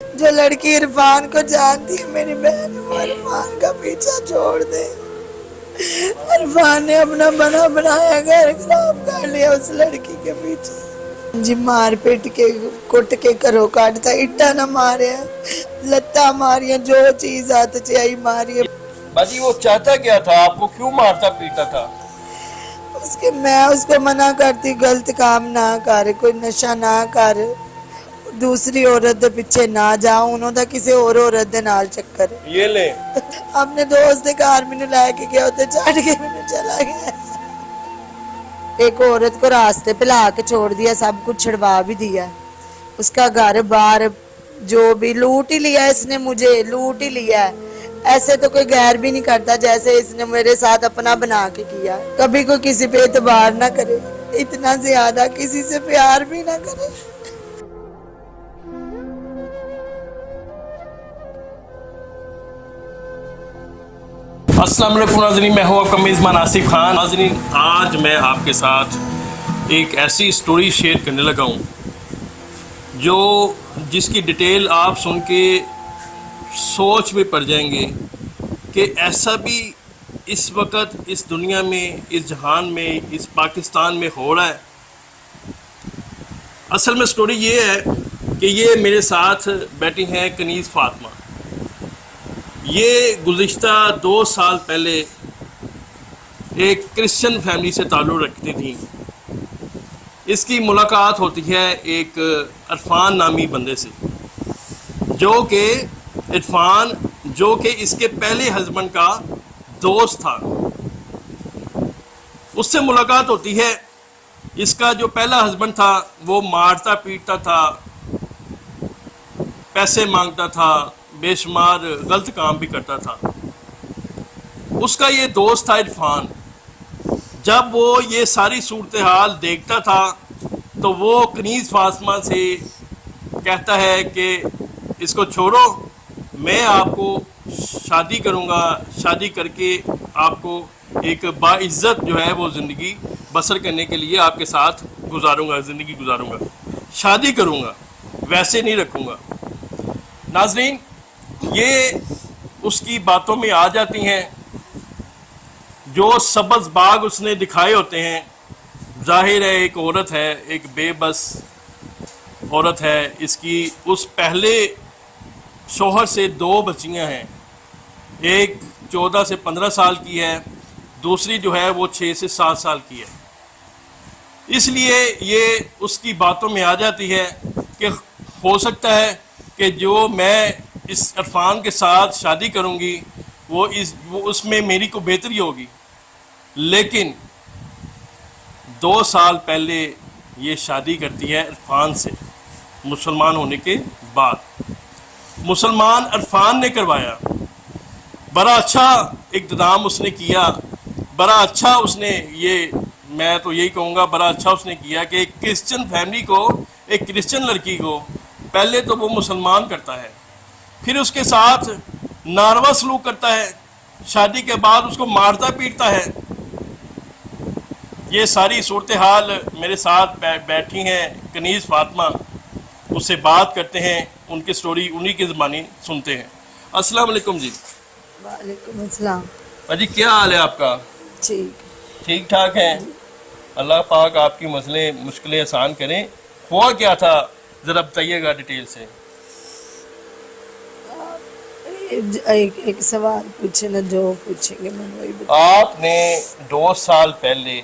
जो लड़की इरफान को जानती है मेरी बहन, वो इरफान का पीछा छोड़ दे। इरफान ने अपना बना बनाया घर खराब कर लिया उस लड़की के पीछे। जी मार पीट के कुट के घरों काटता, इट्टा ना मारे, लत्ता मारिया, जो चीज हाथ च आई मारी। बाजी वो चाहता क्या था, आपको क्यों मारता पीटता था? मैं उसको मना करती, गलत काम ना कर, कोई नशा ना कर, दूसरी औरत दे पीछे ना जाओ, उन्होंने किसी और औरत दे नाल चक्कर। ये ले अपने दोस्त दे घर मैंने लेके गया, उते चढ़ के मैंने चला गया। एक औरत को रास्ते पे ला के छोड़ दिया, सब कुछ छुड़वा भी दिया, उसका घर बार जो भी लूट ही लिया इसने, मुझे लूट ही लिया। ऐसे तो कोई गैर भी नहीं करता जैसे इसने मेरे साथ अपना बना के किया। कभी कोई किसी पे एतबार ना करे, इतना ज्यादा किसी से प्यार भी ना करे। अस्सलाम वालेकुम नाज़रीन, मैं हूँ आपका मेज़बान आसिफ खान। नाज़रीन, आज मैं आपके साथ एक ऐसी स्टोरी शेयर करने लगा हूँ जिसकी डिटेल आप सुन के सोच में पड़ जाएंगे कि ऐसा भी इस वक्त इस दुनिया में, इस जहान में, इस पाकिस्तान में हो रहा है। असल में स्टोरी ये है कि ये मेरे साथ बैठी हैं कनीज़ फातिमा। ये गुज़िश्ता 2 साल पहले एक क्रिश्चियन फैमिली से ताल्लुक़ रखती थी। इसकी मुलाकात होती है एक इरफान नामी बंदे से, जो कि इसके पहले हस्बैंड का दोस्त था। उससे मुलाकात होती है। इसका जो पहला हस्बैंड था वो मारता पीटता था, पैसे मांगता था, बेशुमार गलत काम भी करता था। उसका ये दोस्त था इरफान। जब वो ये सारी सूरत हाल देखता था तो वो कनीज़ फातिमा से कहता है कि इसको छोड़ो, मैं आपको शादी करूँगा, शादी करके आपको एक बाइज़्ज़त जो है वो ज़िंदगी बसर करने के लिए आपके साथ ज़िंदगी गुजारूँगा, शादी करूँगा, वैसे नहीं रखूँगा। नाज़रीन, ये उसकी बातों में आ जाती हैं। जो सब्ज़ बाग उसने दिखाए होते हैं, जाहिर है एक औरत है, एक बेबस औरत है। इसकी उस पहले शौहर से 2 बच्चियां हैं, एक 14 से 15 साल की है, दूसरी जो है वो 6 से 7 साल की है। इसलिए ये उसकी बातों में आ जाती है कि हो सकता है कि जो मैं इस इरफान के साथ शादी करूंगी वो उसमें मेरी को बेहतरी होगी। लेकिन 2 साल पहले ये शादी करती है इरफान से, मुसलमान होने के बाद। मुसलमान इरफान ने करवाया। बड़ा अच्छा इक़्तिदाम उसने किया, बड़ा अच्छा उसने, ये मैं तो यही कहूँगा, बड़ा अच्छा उसने किया कि एक क्रिश्चियन फैमिली को, एक क्रिश्चियन लड़की को पहले तो वो मुसलमान करता है, फिर उसके साथ नारवा सलूक करता है, शादी के बाद उसको मारता पीटता है। ये सारी सूरत हाल मेरे साथ बैठी हैं कनीज़ फातिमा। उससे बात करते हैं, उनकी स्टोरी उन्हीं की ज़बानी सुनते हैं। अस्सलाम वालेकुम जी। वालेकुम अस्सलाम। अजी क्या हाल है आपका? ठीक ठाक है। अल्लाह पाक आपकी मसले मुश्किलें आसान करें। हुआ क्या था ज़रा बताइएगा डिटेल से। एक सवाल पूछे ना, जो पूछेंगे मैं वही बताऊंगी। आपने 2 साल पहले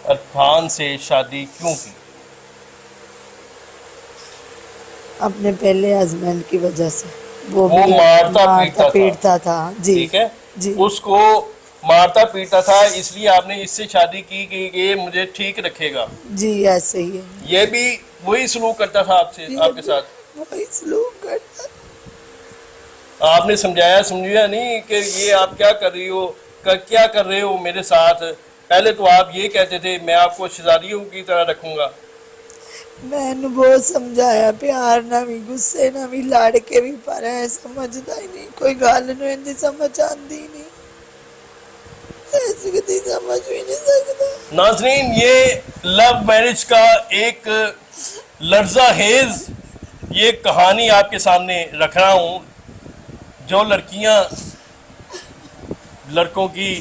इरफान से शादी क्यों की? अपने पहले हस्बैंड की वजह से। वो मारता पीटता था जी। ठीक है जी। उसको मारता पीटता था, इसलिए आपने इससे शादी की कि ये मुझे ठीक रखेगा। जी ऐसे ही है। ये भी वही सलूक करता था आपके साथ? वही सलूक करता। आपने समझाया नहीं कि ये आप क्या कर रही हो, क्या कर रहे हो मेरे साथ? पहले तो आप ये कहते थे मैं आपको शहजादियों की तरह रखूंगा। मैंने बहुत समझाया, प्यार ना भी, गुस्से ना भी, लड़ के भी, पर है समझदा ही नहीं। कोई गल नहीं समझ आती नहीं, ऐसी समझ भी नहीं सकता। नाज़रीन, ये लव मैरिज का एक लर्जा हेज ये कहानी आपके सामने रख रहा हूँ। जो लड़कियाँ लड़कों की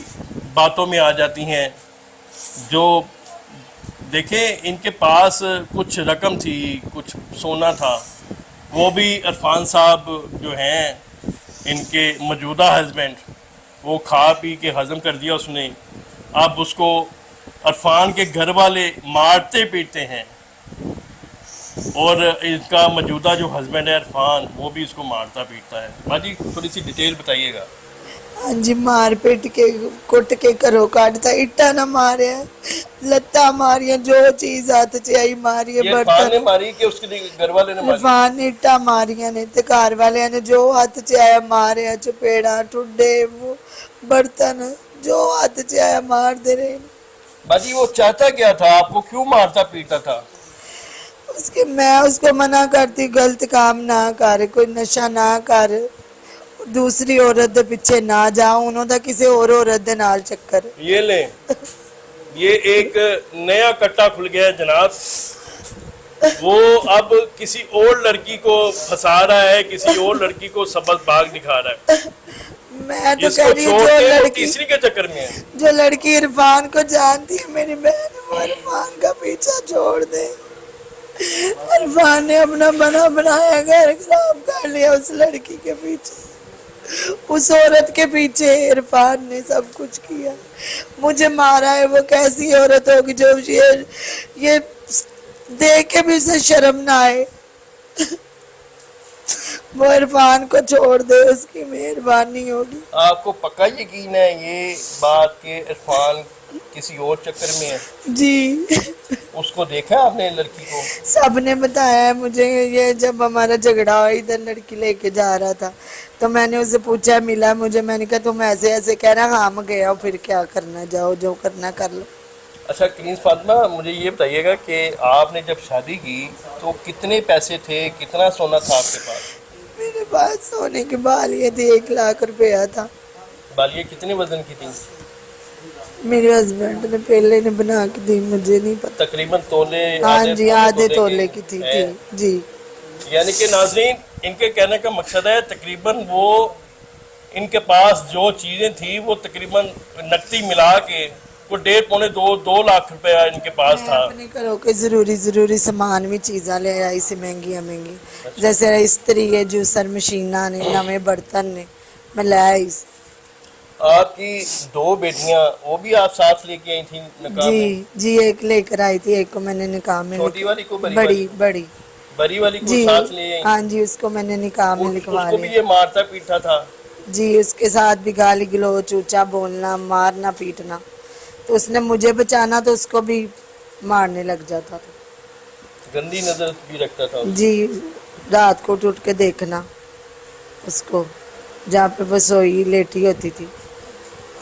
बातों में आ जाती हैं, जो देखें इनके पास कुछ रकम थी, कुछ सोना था, वो भी इरफान साहब जो हैं इनके मौजूदा हस्बैंड, वो खा पी के हजम कर दिया उसने। अब उसको इरफान के घर वाले मारते पीटते हैं, और इसका मौजूदा जो हस्बैंड है इरफान, वो भी इसको मारता पीटता है। बाजी थोड़ी सी डिटेल बताइएगा। हाँ जी, मार पीट के कुट के घरों काटता, इट्टा ना मारे, लत्ता मारिया, जो चीज हाथ च आई मारी, ये इरफान ने मारी कि उसके घर वाले ने मारी? इरफान ने इट्टा मारिया ने ते घर वाले ने जो हाथ च आया मारे, चपेड़ा ठुड्डे वो बर्तन जो हाथ च आया मार दे रहे। बाजी वो चाहता क्या था, आपको क्यों मारता पीटता था? उसके मैं उसको मना करती, गलत काम ना कर, कोई नशा ना कर, दूसरी औरत दे पीछे ना जा, उन्होंने किसी और औरत दे नाल चक्कर। ये ले, ये एक नया कट्टा खुल गया है जनाब। वो अब किसी और लड़की को फंसा रहा है, किसी और लड़की को सबक बाग दिखा रहा है। मैं तो इसको कह रही हूँ छोड़ जो के वो लड़की तीसरी के चक्कर में है। जो लड़की इरफान को जानती है मेरी बहन, वो इरफान का पीछा छोड़ दे। इरफान ने अपना बना बनाया घर खराब कर लिया उस लड़की के पीछे, उस औरत के पीछे इरफान ने सब कुछ किया, मुझे मारा है। वो कैसी औरत होगी जो ये देख के भी उसे शर्म ना आए। वो इरफान को छोड़ दे, उसकी मेहरबानी होगी। आपको पक्का यकीन है ये बात कि इरफान किसी और चक्कर में है? जी, उसको देखा है आपने लड़की को? सबने बताया है मुझे। ये जब हमारा झगड़ा हुआ, इधर लड़की लेके जा रहा था, तो मैंने उससे पूछा, मिला मुझे, मैंने कहा तुम ऐसे ऐसे कह रहा, हाँ मैं गया, फिर क्या करना, जाओ जो करना कर लो। अच्छा क्लीन फातिमा, मुझे ये बताइएगा कि आपने जब शादी की तो कितने पैसे थे, कितना सोना था आपके पास? मेरे पास सोने की बालियाँ थी, 1 लाख रुपया था। बालियाँ कितने वजन की थी? मेरे हस्बैंड ने पहले ने बना के दी, मुझे नहीं पता। तकरीबन तोले? हाँ जी, आधे तोले की थी जी। यानी कि नाजरीन, इनके कहने का मकसद है तकरीबन वो इनके पास जो चीज़ें थी वो तकरीबन नकदी मिला के वो 1.5-2 लाख रुपया इनके पास था। अपने घरों के जरूरी सामान भी चीज़ा ले आई सी, महंगी, जैसे इस्त्री है, जूसर मशीना ने, नवे बर्तन ने, मैं ले आई। आपकी 2 बेटियां, वो भी आप साथ लेके आई थी निकाह में? जी, एक लेकर आई थी, एक को मैंने निकाह में, छोटी वाली को? बड़ी बड़ी वाली को जी, साथ ले आई? हाँ जी, उसको मैंने निकाह में लिखवा उसको भी लिया। ये मारता पीटता था? जी, उसके साथ भी गाली गलौच, ऊंचा बोलना, मारना पीटना। तो उसने मुझे बचाना तो उसको भी मारने लग जाता था। गंदी नजर भी रखता था उसको? जी, रात को उठ के देखना उसको, जहाँ पे वो सोई लेटी होती थी।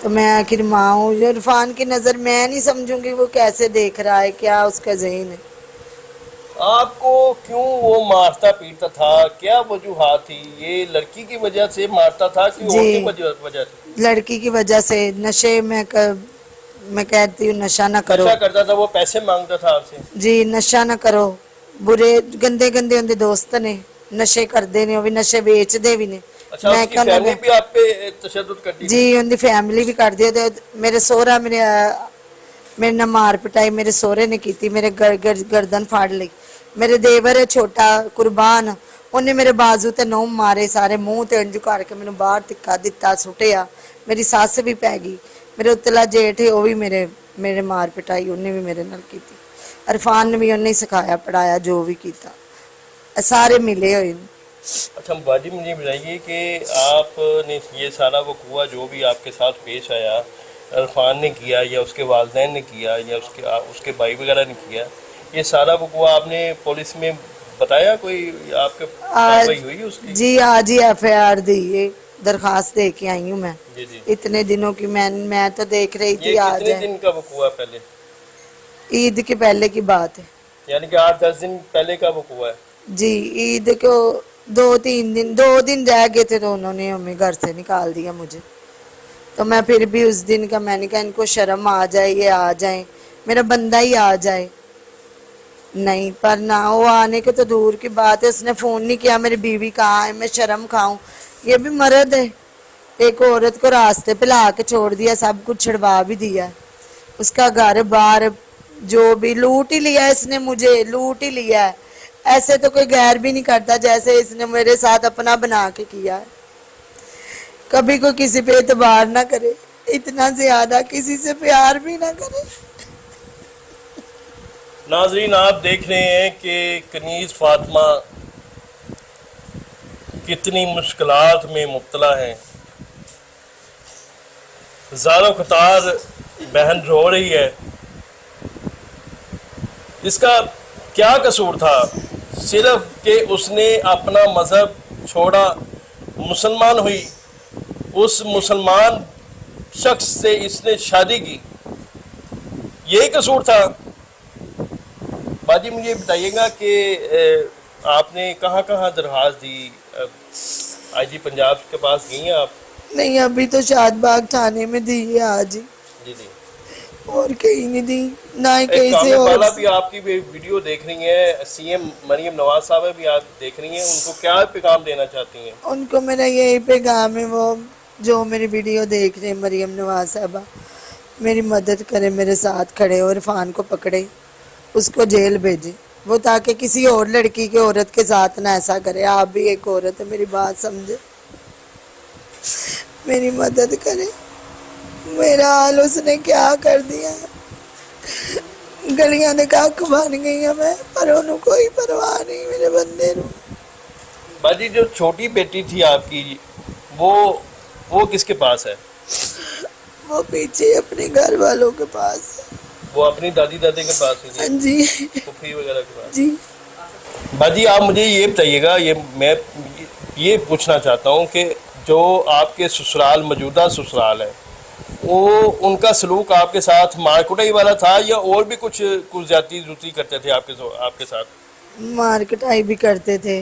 तो मैं आखिर माँ हूँ, इरफान की नज़र मैं नहीं समझूंगी वो कैसे देख रहा है, क्या उसका ज़हन है। आपको क्यों वो मारता पीटता था, क्या वजूहात थी? ये लड़की की वजह से मारता था कि और की वजह थी? लड़की की वजह से। नशे में मैं कहती हूँ नशा ना करो। नशा करता था वो, पैसे मांगता था आपसे? जी, नशा ना करो, बुरे गंदे गंदे उनके दोस्त ने, नशे करते ने, वो भी नशे बेचते भी ने। अच्छा, उसकी फैमिली भी आप पे तशद्दुद करती थी? जी, उनकी फैमिली भी कर दी। मेरे सोहरा मेरे ना मार पिटाई मेरे सोहरे ने की, मेरे गर्दन फाड़ ली। मेरे देवर है छोटा कुर्बान, उन्हें मेरे बाजू ते 9 मारे, सारे मुंह ते अंजू करके मैंने बाहर धिक्का दिता, सुटिया। मेरी सस भी पै गई, मेरे उतला जेठ है वो भी मेरे मार पिटाई उन्हें भी मेरे नाल की। इरफान ने भी उन्हें सिखाया पढ़ाया, जो भी किया, सारे मिले हुए। अच्छा बाजी, मुझे बताइए कि आपने ये सारा वक़ूआ जो भी आपके साथ पेश आया, इरफान ने किया या उसके वालिदैन ने किया या उसके भाई वगैरह ने किया, ये सारा वक़ूआ आपने पुलिस में बताया? कोई आपके कार्रवाई हुई उसकी? जी, आज ही FIR दी, ये दरखास्त दे के आई हूँ मैं। जी। इतने दिनों की मैं तो देख रही थी। आज कितने दिन का वक़ूआ? पहले ईद के पहले की बात है, यानी कि 8-10 दिन पहले का वक़ूआ है? जी, ईद को 2 दिन रह गए थे तो उन्होंने हमें घर से निकाल दिया मुझे। तो मैं फिर भी उस दिन का मैंने कहा इनको शर्म आ जाए, ये आ जाए, मेरा बंदा ही आ जाए। नहीं, पर ना वो आने के तो दूर की बात है, उसने फोन नहीं किया मेरी बीवी कहाँ है, मैं शर्म खाऊं। ये भी मर्द है। एक औरत को रास्ते पे ला के छोड़ दिया, सब कुछ छुड़वा भी दिया, उसका घर बार जो भी लूट ही लिया इसने, मुझे लूट ही लिया है। ऐसे तो कोई गैर भी नहीं करता जैसे इसने मेरे साथ अपना बना के किया है। कभी कोई किसी पे एतबार ना करे, इतना ज्यादा किसी से प्यार भी ना करे। नाजरीन, आप देख रहे हैं कि कनीज़ फातिमा कितनी मुश्किलात में मुब्तला है। ज़ारो कतार बहन रो रही है। इसका क्या कसूर था? सिर्फ कि उसने अपना मज़हब छोड़ा, मुसलमान हुई, उस मुसलमान शख्स से इसने शादी की, यही कसूर था। बाजी, मुझे बताइएगा कि आपने कहाँ कहाँ दरख्वास्त दी? आईजी पंजाब के पास गई हैं आप? नहीं, अभी तो शादबाग थाने में दी है आज ही, जी जी। और कहीं नहीं दी, ना ही कहीं से। कामिल और भी आपकी वीडियो देख रही हैं, सीएम मरियम नवाज साहब भी आप देख रही हैं, उनको क्या पैगाम देना चाहती हैं? उनको मेरा यही पैगाम है, वो जो मेरी वीडियो देख रहे हैं, मरियम नवाज साहबा मेरी मदद करे, मेरे साथ खड़े और इरफान को पकड़े, उसको जेल भेजे वो, ताकि किसी और लड़की के औरत के साथ ना ऐसा करे। आप भी एक औरत है, मेरी बात समझे, मेरी मदद करे। मेरा हाल उसने क्या कर दिया, गलियां ने कख बन गई है मैं, पर उन्होंने कोई परवाह नहीं मेरे बंदे नु। बाजी, जो छोटी बेटी थी आपकी, वो किसके पास है? वो पीछे अपने घर वालों के पास है। वो अपनी दादी दादी के पास है? हाँ जी, फूफी वगैरह के पास? जी। बाजी, आप मुझे ये बताइएगा, मैं ये पूछना चाहता हूँ कि जो आपके ससुराल, मौजूदा ससुराल है, वो उनका सलूक आपके साथ मारकुटाई वाला था या और भी कुछ ज्यादती करते थे आपके साथ? मारकुटाई भी करते थे,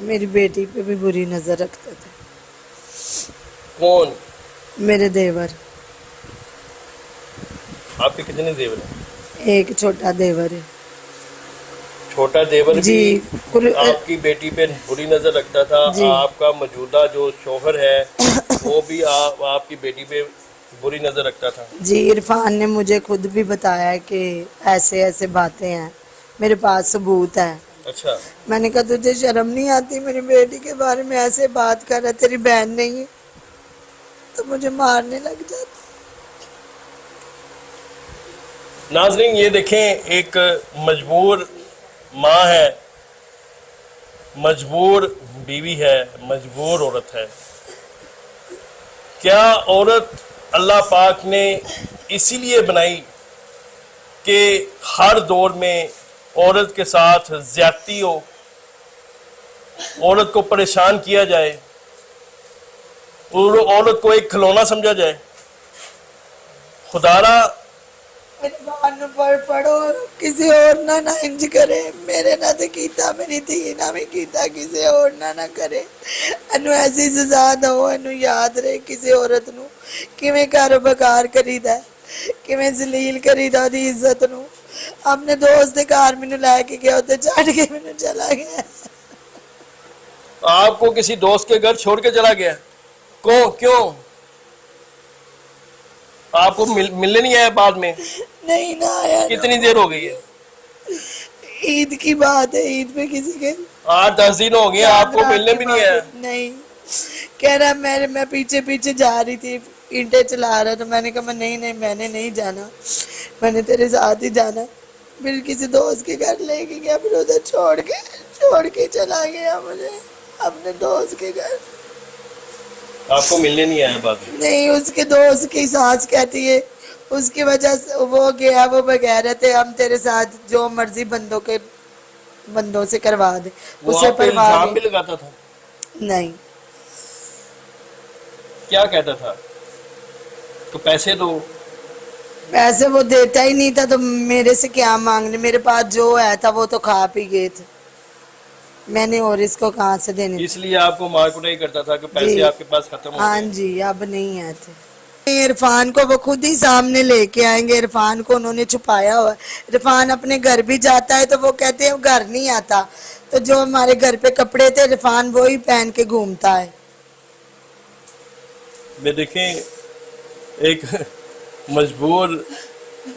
मेरी बेटी पे भी बुरी नजर रखते थे। कौन? मेरे देवर। आपके कितने देवर हैं? एक छोटा देवर है। छोटा देवर जी, भी आपकी बेटी पे बुरी नजर रखता था? आपका मौजूदा जो शौहर है वो भी आपकी बेटी पे बुरी नजर रखता था? जी, इरफान ने मुझे खुद भी बताया कि ऐसे ऐसे बातें हैं, मेरे पास सबूत है। अच्छा। मैंने कहा तुझे शर्म नहीं आती, मेरी बेटी के बारे में ऐसे बात कर रहा, तेरी बहन नहीं है? तो मुझे मारने लग जाता। नाजरीन, ये देखें, एक मजबूर माँ है, मजबूर बीवी है, मजबूर औरत है। क्या औरत अल्लाह पाक ने इसीलिए बनाई कि हर दौर में औरत के साथ ज्यादती हो, औरत को परेशान किया जाए और औरत को एक खिलौना समझा जाए? खुदारा पढ़ो, किसी और ना इंज करे, मेरे ना तो कीता, मेरी थी ना मैं कीता, किसी और ना करे। अनु ऐसी सजा दो, अनु याद रहे किसी औरत नु किवें कारोबार करीदा, किवें जलील करीदा दी इज्जत नु। अपने दोस्त के घर मैनू लैके गया, उते छड़ के मैनू चला गया। आपको किसी दोस्त के घर छोड़ के चला गया? क्यों? आपको मिलने नहीं आया बाद में? नहीं ना आया। कितनी देर हो गई है? ईद की बात है, ईद पे किसी के 8-10 दिन हो गए, आपको मिलने भी नहीं आया? नहीं, कह रहा मैं पीछे पीछे जा रही थी, ईंटें चला रहा, तो मैंने कहा नहीं मैंने नहीं जाना, मैंने तेरे साथ ही जाना। फिर किसी दोस्त के घर लेके गया, फिर उधर छोड़ के चला गया मुझे अपने दोस्त के घर। आपको मिलने नहीं आया बाद में? नहीं, उसके दोस्त की सास कहती है उसकी वजह से वो गया, वो बगैर थे, हम तेरे साथ जो मर्जी बंदों से करवा दे, उसे परवाह भी लगाता था? नहीं। क्या कहता था? तो पैसे दो। पैसे वो देता ही नहीं था, तो मेरे से क्या मांगने, मेरे पास जो है था वो तो खा पी गए थे, मैंने और इसको कहाँ से देने। इसलिए आपको मार कुटाई करता था कि पैसे आपके पास खत्म हो गए? हाँ जी, अब नहीं आए थे। इरफान को वो खुद ही सामने लेके आएंगे। इरफान को उन्होंने छुपाया हुआ है। इरफान अपने घर भी जाता है तो वो कहते हैं घर नहीं आता, तो जो हमारे घर पे कपड़े थे इरफान वो ही पहन के घूमता है। मैं देखें, एक मजबूर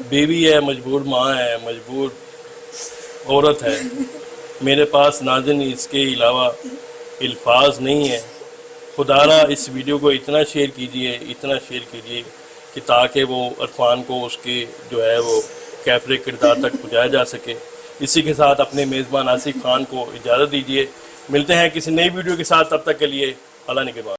बीवी है, मजबूर माँ है, मजबूर औरत है। मेरे पास नाज़रीन इसके अलावा अल्फाज नहीं है। खुदारा इस वीडियो को इतना शेयर कीजिए कि ताकि वो इरफान को उसके जो है वो कैफरे किरदार तक पहुँचाया जा सके। इसी के साथ अपने मेज़बान आसिफ खान को इजाज़त दीजिए। मिलते हैं किसी नई वीडियो के साथ, तब तक के लिए अल्लाह निगहबान।